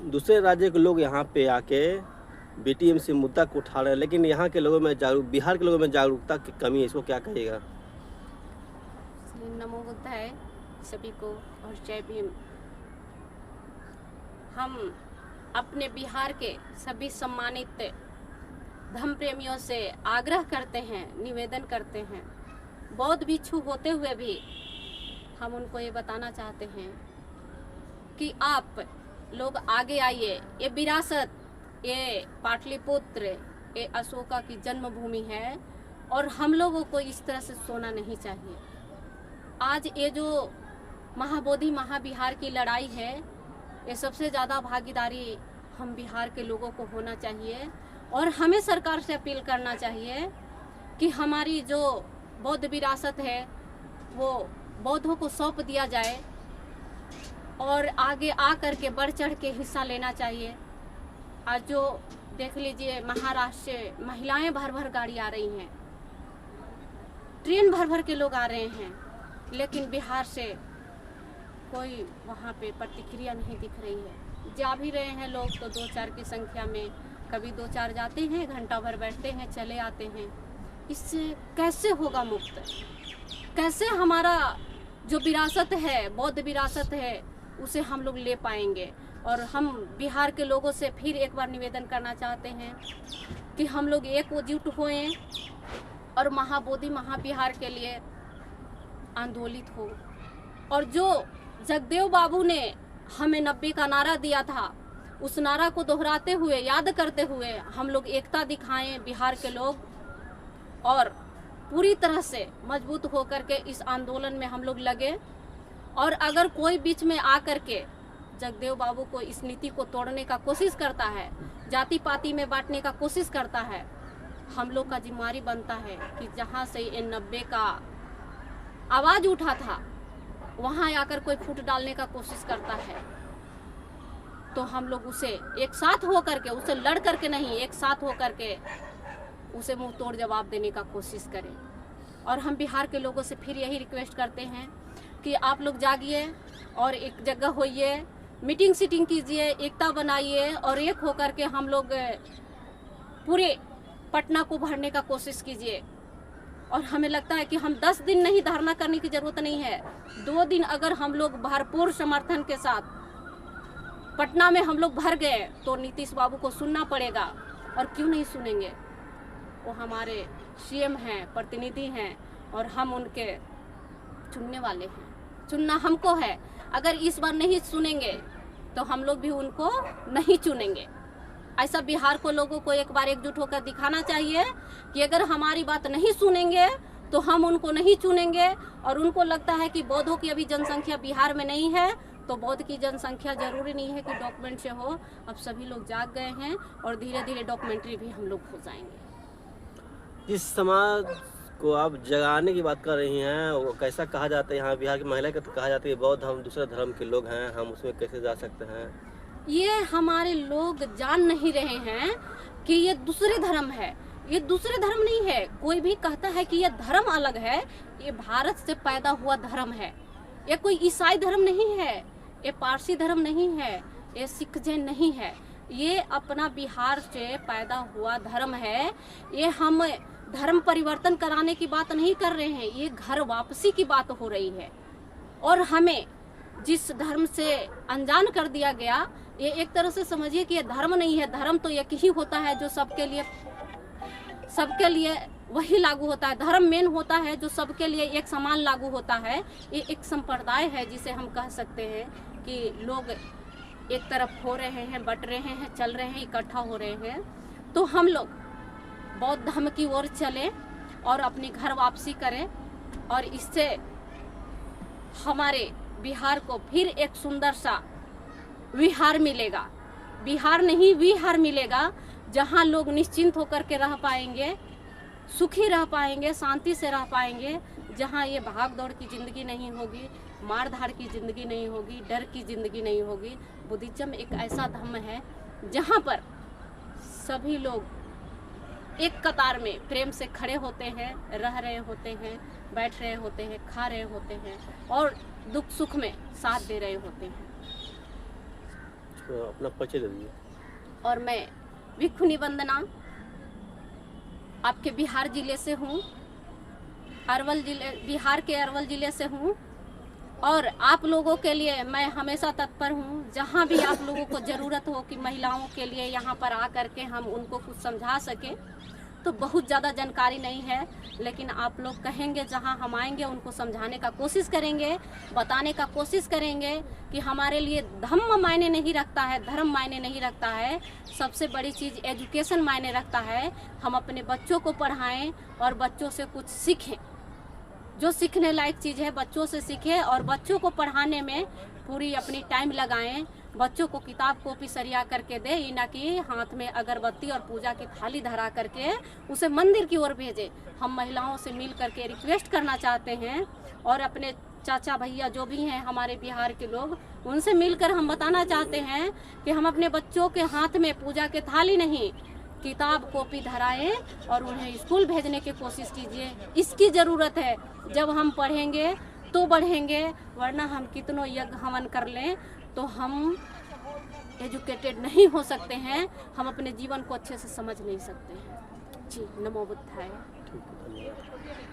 दूसरे राज्य के लोग यहाँ पे आके बीटीएमसी मुद्दा को उठा रहे हैं, लेकिन यहाँ के लोगों में बिहार के लोगों में जागरूकता की कमी है, इसको क्या कहिएगा? नमो बुद्धाय सभी को और जय भीम। हम अपने बिहार के सभी सम्मानित धर्म प्रेमियों से आग्रह करते हैं, निवेदन करते हैं, बौद्ध भिक्षु होते हुए भी हम उनको ये बताना चाहते हैं कि आप लोग आगे आइए। ये विरासत, ये पाटलिपुत्र, ये अशोका की जन्मभूमि है और हम लोगों को इस तरह से सोना नहीं चाहिए। आज ये जो महाबोधि महाबिहार की लड़ाई है, ये सबसे ज़्यादा भागीदारी हम बिहार के लोगों को होना चाहिए और हमें सरकार से अपील करना चाहिए कि हमारी जो बौद्ध विरासत है वो बौद्धों को सौंप दिया जाए और आगे आ कर के बढ़ चढ़ के हिस्सा लेना चाहिए। आज जो देख लीजिए, महाराष्ट्र से महिलाएं भर भर गाड़ी आ रही हैं, ट्रेन भर भर के लोग आ रहे हैं, लेकिन बिहार से कोई वहाँ पे प्रतिक्रिया नहीं दिख रही है। जा भी रहे हैं लोग तो 2-4 की संख्या में, कभी 2-4 जाते हैं, घंटा भर बैठते हैं, चले आते हैं। इससे कैसे होगा मुक्त? कैसे हमारा जो विरासत है, बौद्ध विरासत है, उसे हम लोग ले पाएंगे? और हम बिहार के लोगों से फिर एक बार निवेदन करना चाहते हैं कि हम लोग एकजुट होएं और महाबोधि महाबिहार के लिए आंदोलित हो। और जो जगदेव बाबू ने हमें 90 का नारा दिया था, उस नारा को दोहराते हुए, याद करते हुए हम लोग एकता दिखाएं बिहार के लोग, और पूरी तरह से मजबूत होकर के इस आंदोलन में हम लोग लगे। और अगर कोई बीच में आकर के जगदेव बाबू को इस नीति को तोड़ने का कोशिश करता है, जाति पाति में बांटने का कोशिश करता है, हम लोग का जिम्मेदारी बनता है कि जहाँ से ये 90 का आवाज़ उठा था, वहाँ आकर कोई फूट डालने का कोशिश करता है, तो हम लोग उसे एक साथ हो करके, उसे लड़ करके नहीं, एक साथ हो करके उसे मुंह तोड़ जवाब देने का कोशिश करें। और हम बिहार के लोगों से फिर यही रिक्वेस्ट करते हैं कि आप लोग जागिए और एक जगह होइए, मीटिंग सीटिंग कीजिए, एकता बनाइए और एक होकर के हम लोग पूरे पटना को भरने का कोशिश कीजिए। और हमें लगता है कि हम 10 दिन नहीं धरना करने की ज़रूरत नहीं है, 2 दिन अगर हम लोग भरपूर समर्थन के साथ पटना में हम लोग भर गए तो नीतीश बाबू को सुनना पड़ेगा। और क्यों नहीं सुनेंगे? वो हमारे सीएम हैं, प्रतिनिधि हैं और हम उनके चुनने वाले हैं, चुनना हमको है। अगर इस बार नहीं सुनेंगे तो हम लोग भी उनको नहीं चुनेंगे। ऐसा बिहार को लोगों को एक बार एकजुट होकर दिखाना चाहिए कि अगर हमारी बात नहीं सुनेंगे तो हम उनको नहीं चुनेंगे। और उनको लगता है कि बौद्धों की अभी जनसंख्या बिहार में नहीं है, तो बौद्ध की जनसंख्या जरूरी नहीं है कि डॉक्यूमेंट से हो। अब सभी लोग जाग गए हैं और धीरे धीरे डॉक्यूमेंट्री भी हम लोग हो जाएंगे। जिस समाज को आप जगाने की बात कर रही हैं, वो कैसा कहा जाता है? यहाँ बिहार की महिला का तो कहा जाता है बौद्ध हम दूसरे धर्म के लोग हैं, हम उसमें कैसे जा सकते हैं? ये हमारे लोग जान नहीं रहे हैं कि ये दूसरे धर्म है। ये दूसरे धर्म नहीं है। कोई भी कहता है कि ये धर्म अलग है, ये भारत से पैदा हुआ धर्म है। ये कोई ईसाई धर्म नहीं है, ये पारसी धर्म नहीं है, ये सिख जैन नहीं है। ये अपना बिहार से पैदा हुआ धर्म है। ये हम धर्म परिवर्तन कराने की बात नहीं कर रहे हैं, ये घर वापसी की बात हो रही है। और हमें जिस धर्म से अनजान कर दिया गया, ये एक तरह से समझिए कि ये धर्म नहीं है। धर्म तो एक ही होता है जो सबके लिए वही लागू होता है। धर्म मेन होता है जो सबके लिए एक समान लागू होता है। ये एक संप्रदाय है जिसे हम कह सकते हैं कि लोग एक तरफ हो रहे हैं, बट रहे हैं, चल रहे हैं, इकट्ठा हो रहे हैं। तो हम लोग बौद्ध धर्म की ओर चलें और अपनी घर वापसी करें और इससे हमारे बिहार को फिर एक सुंदर सा विहार मिलेगा। बिहार नहीं, विहार मिलेगा, जहां लोग निश्चिंत होकर के रह पाएंगे, सुखी रह पाएंगे, शांति से रह पाएंगे, जहां ये भाग दौड़ की ज़िंदगी नहीं होगी, मार धाड़ की ज़िंदगी नहीं होगी, डर की ज़िंदगी नहीं होगी। बुद्धिज्म एक ऐसा धर्म है जहां पर सभी लोग एक कतार में प्रेम से खड़े होते हैं, रह रहे होते हैं, बैठ रहे होते हैं, खा रहे होते हैं और दुख सुख में साथ दे रहे होते हैं। तो अपना परिचय दे दीजिए। और मैं भिक्षुनी वंदना आपके बिहार जिले से हूँ, अरवल जिले, बिहार के अरवल जिले से हूँ। और आप लोगों के लिए मैं हमेशा तत्पर हूँ, जहाँ भी आप लोगों को ज़रूरत हो कि महिलाओं के लिए यहाँ पर आ करके हम उनको कुछ समझा सकें। तो बहुत ज़्यादा जानकारी नहीं है, लेकिन आप लोग कहेंगे जहाँ हम आएंगे उनको समझाने का कोशिश करेंगे, बताने का कोशिश करेंगे कि हमारे लिए धर्म मायने नहीं रखता है, धर्म मायने नहीं रखता है। सबसे बड़ी चीज़ एजुकेशन मायने रखता है। हम अपने बच्चों को पढ़ाएं और बच्चों से कुछ सीखें, जो सीखने लायक चीज़ है बच्चों से सीखें, और बच्चों को पढ़ाने में पूरी अपनी टाइम लगाएं। बच्चों को किताब कॉपी सरिया करके दे, ये ना कि हाथ में अगरबत्ती और पूजा की थाली धरा करके उसे मंदिर की ओर भेजे। हम महिलाओं से मिल करके रिक्वेस्ट करना चाहते हैं, और अपने चाचा भैया जो भी हैं हमारे बिहार के लोग, उनसे मिलकर हम बताना चाहते हैं कि हम अपने बच्चों के हाथ में पूजा की थाली नहीं, किताब कॉपी धराएं और उन्हें स्कूल भेजने की कोशिश कीजिए। इसकी ज़रूरत है। जब हम पढ़ेंगे तो बढ़ेंगे, वरना हम कितनों यज्ञ हवन कर लें तो हम एजुकेटेड नहीं हो सकते हैं, हम अपने जीवन को अच्छे से समझ नहीं सकते हैं। जी, नमो बुद्धाय। ठीक है, धन्यवाद।